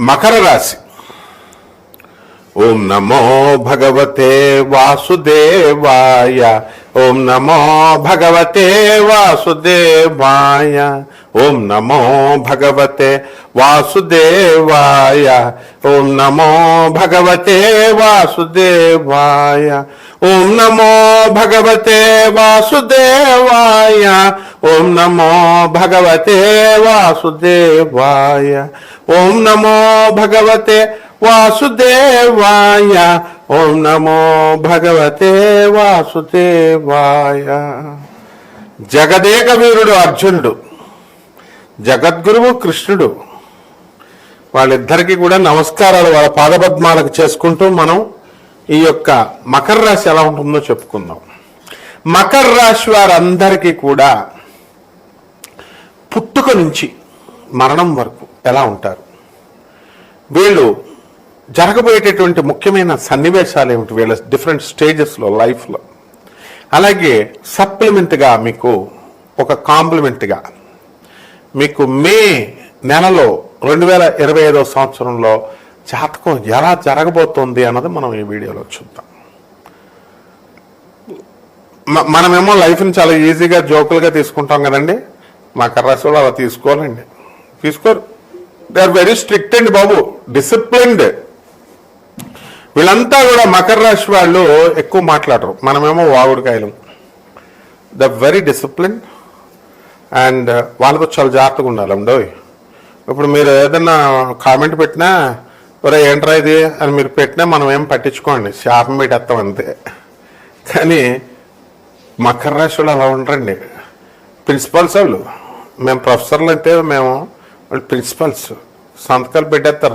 మకర రాశి. ఓం నమో భగవతే వాసుదేవాయ. ఓం నమో భగవతే వాసుదేవాయ. ఓం నమో భగవతే వాసుదేవాయ. ఓం నమో భగవతే వాసుదేవాయ. ఓం నమో భగవతే వాసుదేవాయ. ఓం నమో భగవతే వాసుదేవాయ. ఓం నమో భగవతే వాసుదేవాయ. ఓం నమో భగవతే వాసుదేవాయ. జగదేక వీరుడు అర్జునుడు, జగద్గురువు కృష్ణుడు, వాళ్ళిద్దరికీ కూడా నమస్కారాలు వాళ్ళ పాదపద్మాలకు చేసుకుంటూ మనం ఈ యొక్క మకర రాశి ఎలా ఉంటుందో చెప్పుకుందాం. మకర రాశి వారందరికీ కూడా పుట్టుక నుంచి మరణం వరకు ఎలా ఉంటారు, వీళ్ళు జరగబోయేటటువంటి ముఖ్యమైన సన్నివేశాలు ఏమిటి, వీళ్ళ డిఫరెంట్ స్టేజెస్లో లైఫ్లో, అలాగే సప్లిమెంట్గా మీకు ఒక కాంప్లిమెంట్గా మీకు మే నెలలో 2025 సంవత్సరంలో జాతకం ఎలా జరగబోతోంది అన్నది మనం ఈ వీడియోలో చూద్దాం. మనమేమో లైఫ్ని చాలా ఈజీగా జోకులుగా తీసుకుంటాం కదండి. మకర రాశి వాళ్ళు అలా తీసుకోవాలండి, తీసుకోరు. దే ఆర్ వెరీ స్ట్రిక్ట్ అండి బాబు, డిసిప్లిన్డ్. వీళ్ళంతా కూడా మకర రాశి వాళ్ళు ఎక్కువ మాట్లాడరు, మనమేమో వాగుడికాయలు. ద వెరీ డిసిప్లిన్ అండ్ వాళ్ళతో చాలా జాగ్రత్తగా ఉండాలండి. ఇప్పుడు మీరు ఏదైనా కామెంట్ పెట్టినా ఒరే ఏంట్రా ఇది అని మీరు పెట్టినా మనం ఏం పట్టించుకోండి, శాపం పెట్టేస్తాం అంతే. కానీ మకర రాశి వాళ్ళు అలా ఉండరండి. ప్రిన్సిపల్స్ వాళ్ళు, మేము ప్రొఫెసర్లు అయితే మేము వాళ్ళు ప్రిన్సిపల్స్, సంతకాలు పెట్టేస్తారు,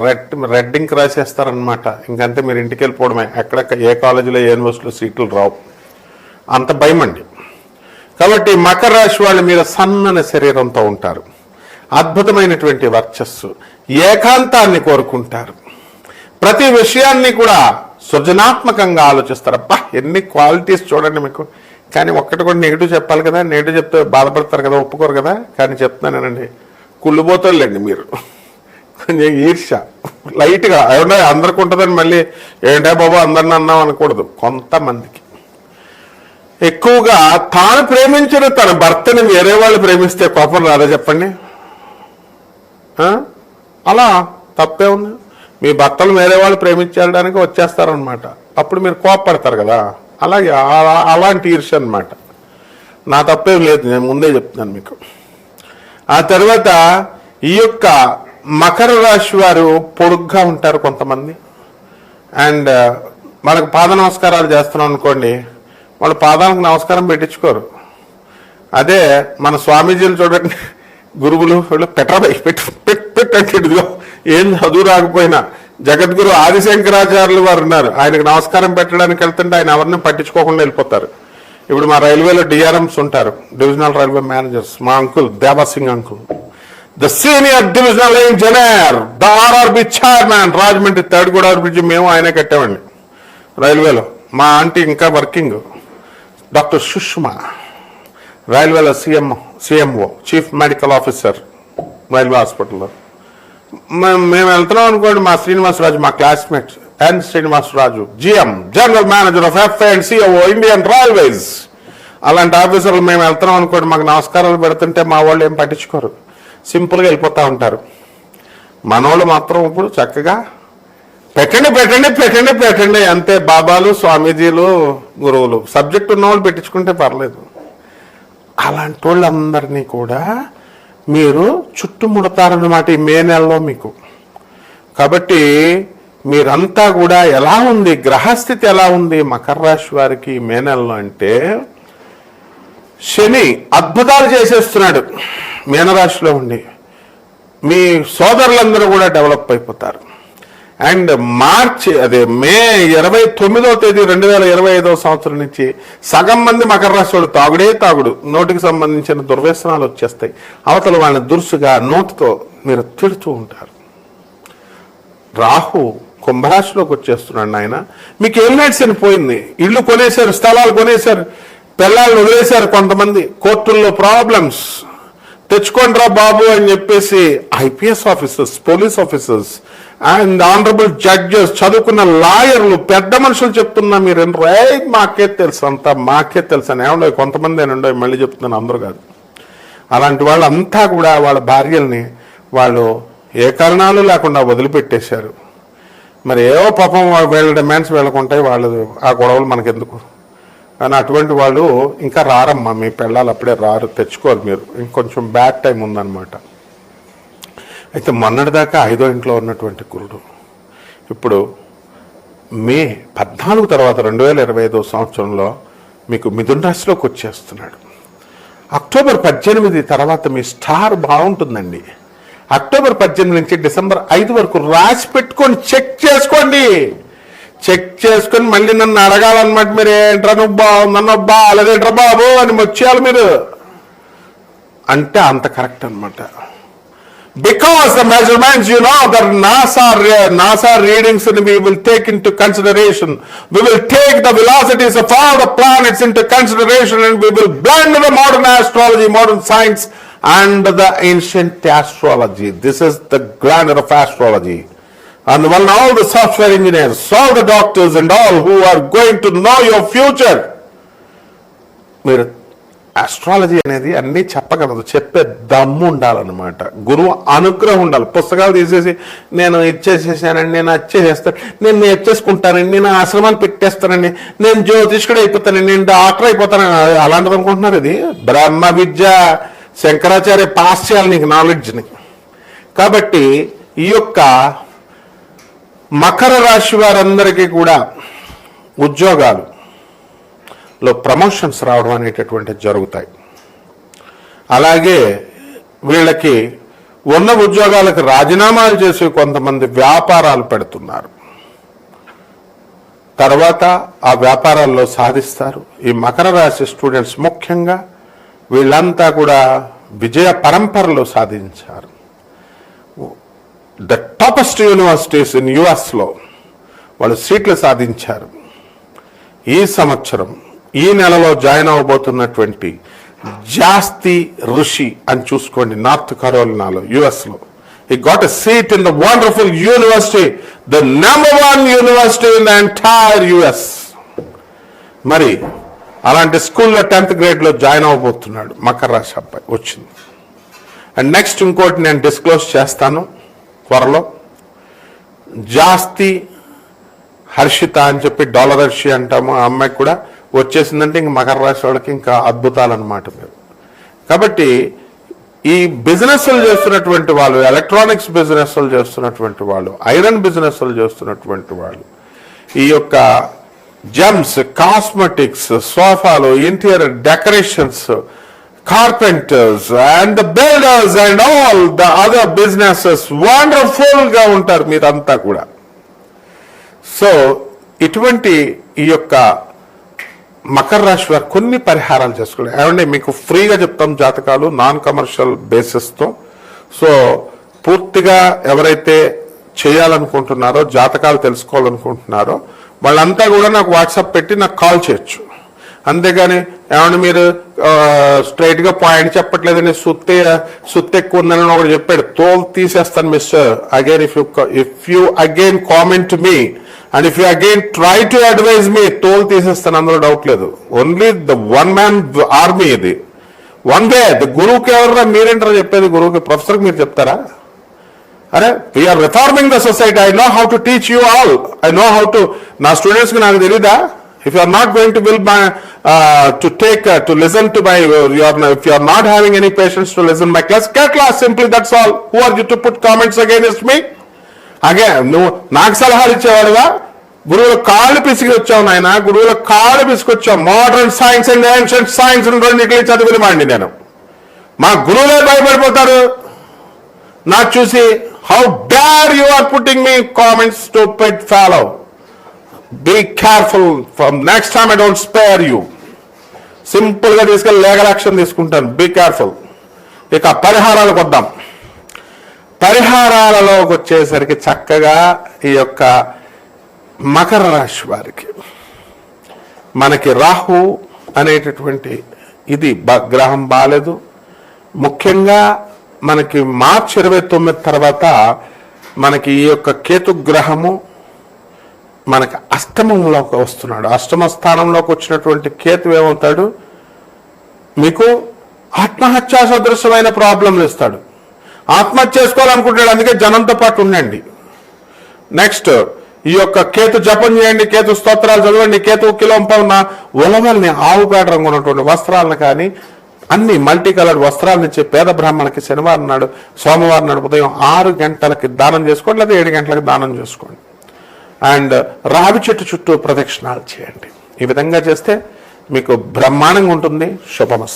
రెడ్ ఇంక్ రాసేస్తారనమాట. ఇంకంతే, మీరు ఇంటికి వెళ్ళిపోవడమే. ఎక్కడ ఏ కాలేజీలో ఏ యూనివర్సిటీలో సీట్లు రావు, అంత భయం అండి. కాబట్టి మకర రాశి వాళ్ళ మీద సన్నని శరీరంతో ఉంటారు, అద్భుతమైనటువంటి వర్చస్సు, ఏకాంతాన్ని కోరుకుంటారు, ప్రతి విషయాన్ని కూడా సృజనాత్మకంగా ఆలోచిస్తారు. అబ్బా ఎన్ని క్వాలిటీస్ చూడండి మీకు. కానీ ఒక్కటి కూడా నెగిటివ్ చెప్పాలి కదా, నెగిటివ్ చెప్తే బాధపడతారు కదా, ఒప్పుకోరు కదా. కానీ చెప్తున్నానండి, కుళ్ళుబోతారులేండి మీరు. కొంచెం ఈర్ష లైట్గా ఏమన్నా అందరికి ఉంటుందని మళ్ళీ ఏంటో బాబు అందరిని అన్నాం అనకూడదు. కొంతమందికి ఎక్కువగా తాను ప్రేమించిన తన భర్తని వేరే వాళ్ళు ప్రేమిస్తే కోపం రాదా చెప్పండి? అలా తప్పే ఉంది. మీ భర్తలు వేరే వాళ్ళు ప్రేమించడానికి వచ్చేస్తారనమాట, అప్పుడు మీరు కోపపడతారు కదా. అలాగే అలాంటి ఈర్ష అనమాట. నా తప్పేం లేదు, నేను ముందే చెప్తున్నాను మీకు. ఆ తర్వాత ఈ యొక్క మకర రాశి వారు పొడుగ్గా ఉంటారు కొంతమంది. అండ్ వాళ్ళకి పాద నమస్కారాలు చేస్తున్నాం అనుకోండి, వాళ్ళ పాదాలకు నమస్కారం పెట్టించుకోరు. అదే మన స్వామీజీలు చూడండి, గురువులు వీళ్ళు పెట్టరాబై పెట్టిదిగో ఏం చదువు రాకపోయినా. జగద్గురు ఆదిశంకరాచార్యులు వారు ఉన్నారు, ఆయనకు నమస్కారం పెట్టడానికి వెళ్తుంటే ఆయన ఎవరిని పట్టించుకోకుండా వెళ్ళిపోతారు. ఇప్పుడు మా రైల్వేలో డిఆర్ఎంస్ ఉంటారు, డివిజనల్ రైల్వే మేనేజర్స్. మా uncle Devasingh uncle, the senior divisional engineer, the RRB chairman, Rajahmundry 3rd Godavari bridge మేము ఆయనే కట్టామండి రైల్వేలో. మా ఆంటీ ఇంకా వర్కింగ్, డాక్టర్ సుష్మా, రైల్వేలో CMO, chief medical officer railway హాస్పిటల్లో. మేము వెళ్తున్నాం అనుకోండి, మా శ్రీనివాసరాజు, మా classmate N Srinivasaraju, GM, general manager of FI and CO Indian railways. అలాంటి ఆఫీసర్లు మేము వెళ్తున్నాం అనుకోండి, మాకు నమస్కారాలు పెడుతుంటే మా వాళ్ళు ఏం పట్టించుకోరు, సింపుల్గా వెళ్ళిపోతూ ఉంటారు. మనోళ్ళు మాత్రం ఇప్పుడు చక్కగా పెట్టండి పెట్టండి పెట్టండి పెట్టండి అంతే. బాబాలు, స్వామీజీలు, గురువులు, సబ్జెక్ట్ ఉన్నవాళ్ళు పెట్టించుకుంటే పర్లేదు. అలాంటి వాళ్ళందరినీ కూడా మీరు చుట్టుముడతారన్నమాట ఈ మే నెలలో మీకు. కాబట్టి మీరంతా కూడా ఎలా ఉంది, గ్రహస్థితి ఎలా ఉంది మకర రాశి వారికి మే నెలలో అంటే, శని అద్భుతాలు చేసేస్తున్నాడు మీనరాశిలో ఉండి. మీ సోదరులందరూ కూడా డెవలప్ అయిపోతారు. అండ్ మే 29వ తేదీ 2025 సంవత్సరం నుంచి సగం మంది మకర రాశి వాళ్ళు తాగుడే తాగుడు, నోటికి సంబంధించిన దుర్వ్యసనాలు వచ్చేస్తాయి. అవతల వాళ్ళని దురుసుగా నోటితో మీరు తిడుతూ ఉంటారు. రాహు కుంభరాశిలోకి వచ్చేస్తున్నాడు ఆయన. మీకు ఏం నడిచిన పోయింది, ఇళ్ళు కొనేశారు, స్థలాలు కొనేశారు, పిల్లల్ని వదిలేశారు కొంతమంది, కోర్టుల్లో ప్రాబ్లమ్స్, తెచ్చుకోండి రా బాబు అని చెప్పేసి IPS officers, police officers and honourable judges, చదువుకున్న లాయర్లు, పెద్ద మనుషులు చెప్తున్నా మీరు మాకే తెలుసు, అంతా మాకే తెలుసు అని ఏమండో కొంతమంది అని ఉండవు, మళ్ళీ చెప్తున్నాను అందరూ కాదు. అలాంటి వాళ్ళంతా కూడా వాళ్ళ భార్యల్ని వాళ్ళు ఏ కారణాలు లేకుండా వదిలిపెట్టేశారు. మరి ఏవో పాపం వీళ్ళ డిమాండ్స్ వీళ్ళకుంటాయి, వాళ్ళు ఆ గొడవలు మనకెందుకు. కానీ అటువంటి వాళ్ళు ఇంకా రారమ్మా, మీ పిల్లలు అప్పుడే రారు, తెచ్చుకోరు మీరు, ఇంకొంచెం బ్యాడ్ టైం ఉందన్నమాట. అయితే మొన్నటిదాకా 5వ ఇంట్లో ఉన్నటువంటి గురుడు ఇప్పుడు మే 14 తర్వాత 2025 సంవత్సరంలో మీకు మిథున రాశిలోకి వచ్చేస్తున్నాడు. అక్టోబర్ 18 తర్వాత మీ స్టార్ బాగుంటుందండి. అక్టోబర్ 18 నుంచి డిసెంబర్ 5 వరకు రాసి పెట్టుకొని చెక్ చేసుకోండి. చెక్ చేసుకొని మళ్ళీ నన్ను అడగాలన్నమాట. మీరు ఏంట్రా నువ్వు బాగుందన్న బాగాలేదేంట్రా బాబు అని వచ్చేయాలి మీరు అంటే అంత కరెక్ట్ అనమాట. Because the measurements, the NASA readings we will take into consideration. We will take the velocities of all the planets into consideration and we will blend the modern astrology, modern science and the ancient astrology. This is the glamour of astrology. And when all the software engineers, all the doctors and all who are going to know your future, మీరు astrology అనేది అన్నీ చెప్పగలదు, చెప్పే దమ్ము ఉండాలన్నమాట. గురువు అనుగ్రహం ఉండాలి. పుస్తకాలు తీసేసి నేను ఇచ్చేసేసానండి, నేను వచ్చేసేస్తాను, నేను నేర్చేసుకుంటానండి, నేను ఆశ్రమాలు పెట్టేస్తానండి, నేను జ్యోతిష్కుడు అయిపోతానండి, నేను డాక్టర్ అయిపోతానని అలాంటిది అనుకుంటున్నారు. ఇది బ్రహ్మ విద్య, శంకరాచార్య పాస్ చేయాలి నీకు నాలెడ్జ్ని. కాబట్టి ఈ యొక్క మకర రాశి వారందరికీ కూడా ఉద్యోగాలు ప్రమోషన్స్ రావడం అనేటటువంటివి జరుగుతాయి. అలాగే వీళ్ళకి ఉన్న ఉద్యోగాలకు రాజీనామాలు చేసి కొంతమంది వ్యాపారాలు పెడుతున్నారు. తర్వాత ఆ వ్యాపారాల్లో సాధిస్తారు. ఈ మకర రాశి స్టూడెంట్స్ ముఖ్యంగా వీళ్ళంతా కూడా విజయ పరంపరలో సాధించారు. ద టాపెస్ట్ యూనివర్సిటీస్ ఇన్ యుఎస్లో వాళ్ళు సీట్లు సాధించారు. ఈ సంవత్సరం ఈ నెలలో జాయిన్ అవ్వబోతున్నటువంటి జాస్తి ఋషి అని చూసుకోండి, నార్త్ కరోలినాలో యుఎస్లో. He got a seat in the wonderful university, the #1 university in the entire US. మరి అలాంటి స్కూల్లో 10th గ్రేడ్లో జాయిన్ అవ్వబోతున్నాడు మకర రాశి అబ్బాయి, వచ్చింది. అండ్ నెక్స్ట్ ఇంకోటి నేను డిస్క్లోజ్ చేస్తాను త్వరలో. జాస్తి హర్షిత అని చెప్పి డాలర్ హర్షి అంటాము, ఆ అమ్మాయికి కూడా వచ్చేసిందంటే ఇంక మకర రాశి వాళ్ళకి ఇంకా అద్భుతాలు అన్నమాట మీరు. కాబట్టి ఈ బిజినెస్లు చేస్తున్నటువంటి వాళ్ళు, ఎలక్ట్రానిక్స్ బిజినెస్లు చేస్తున్నటువంటి వాళ్ళు, ఐరన్ బిజినెస్లు చేస్తున్నటువంటి వాళ్ళు, ఈ యొక్క జెమ్స్, కాస్మెటిక్స్, సోఫాలు, interior decorations, carpenters and builders and all the other businesses wonderful గా ఉంటారు మీరంతా కూడా. సో ఇటువంటి ఈ యొక్క మకర రాశి వారు కొన్ని పరిహారాలు చేసుకోవాలి. ఏమంటే మీకు ఫ్రీగా చెప్తాం జాతకాలు, నాన్ కమర్షియల్ బేసిస్తో. సో పూర్తిగా ఎవరైతే చేయాలనుకుంటున్నారో, జాతకాలు తెలుసుకోవాలనుకుంటున్నారో వాళ్ళంతా కూడా నాకు వాట్సాప్ పెట్టి నాకు కాల్ చేయొచ్చు. అంతేగాని ఏమన్నా మీరు స్ట్రైట్ గా పాయింట్ చెప్పట్లేదని సుత్తి ఎక్కువ ఉందని ఒకటి చెప్పాడు, తోలు తీసేస్తాను mister. Again if you again comment me and if you again try to advise me, తోలు తీసేస్తాను, అందులో డౌట్ లేదు. Only the one man army ఇది, వన్ వే. గురువుకి ఎవరన్నా మీరేంటారో చెప్పేది, గురువుకి ప్రొఫెసర్కి మీరు చెప్తారా? అరే we are reforming the society, I know how to teach you all, I know how to. నా స్టూడెంట్స్కి నాకు తెలీదా? If you are not going to will my to listen to my if you are not having any patience to listen my class, get class simply, that's all. Who are you to put comments against me? Again, నువ్వు నాకు సలహాలు ఇచ్చేవాడుగా, గురువుల కాళ్ళు పిసికి వచ్చావు నాయన, గురువుల కాళ్ళు పిసుకొచ్చావు. Modern science and ancient science రెండింటిని చదివినవాడిని నేను. మా గురువులే భయపడిపోతారు నాకు చూసి. How dare you are putting me comments, stupid fellow. Be careful, from next time I don't spare you. Simple గా తీసుకెళ్ళి లీగల్ యాక్షన్ తీసుకుంటాను. Be careful. ఇక పరిహారాలకు వద్దాం. పరిహారాలలోకి వచ్చేసరికి చక్కగా ఈ యొక్క మకర రాశి వారికి మనకి రాహు అనేటటువంటి ఇది గ్రహం బాలేదు. ముఖ్యంగా మనకి మార్చి 29 తర్వాత మనకి ఈ యొక్క కేతు గ్రహము మనకి అష్టమంలోకి వస్తున్నాడు. అష్టమ స్థానంలోకి వచ్చినటువంటి కేతు ఏమవుతాడు, మీకు ఆత్మహత్యా సదృశమైన ప్రాబ్లంలు ఇస్తాడు. ఆత్మహత్య చేసుకోవాలనుకుంటాడు, అందుకే జనంతో పాటు ఉండండి. నెక్స్ట్ ఈ యొక్క కేతు జపం చేయండి, కేతు స్తోత్రాలు చదవండి, కేతు కిలోంపన్న ఉలవల్ని ఆవు పేడ రంగు ఉన్నటువంటి వస్త్రాలను కానీ అన్ని మల్టీ కలర్డ్ వస్త్రాలను ఇచ్చే పేద బ్రాహ్మణులకి శనివారం నాడు సోమవారం నాడు ఉదయం 6 గంటలకి దానం చేసుకోండి, లేదా 7 గంటలకి దానం చేసుకోండి. అండ్ రావి చెట్టు చుట్టూ ప్రదక్షిణాలు చేయండి. ఈ విధంగా చేస్తే మీకు బ్రహ్మాండంగా ఉంటుంది. శుభమస్తు.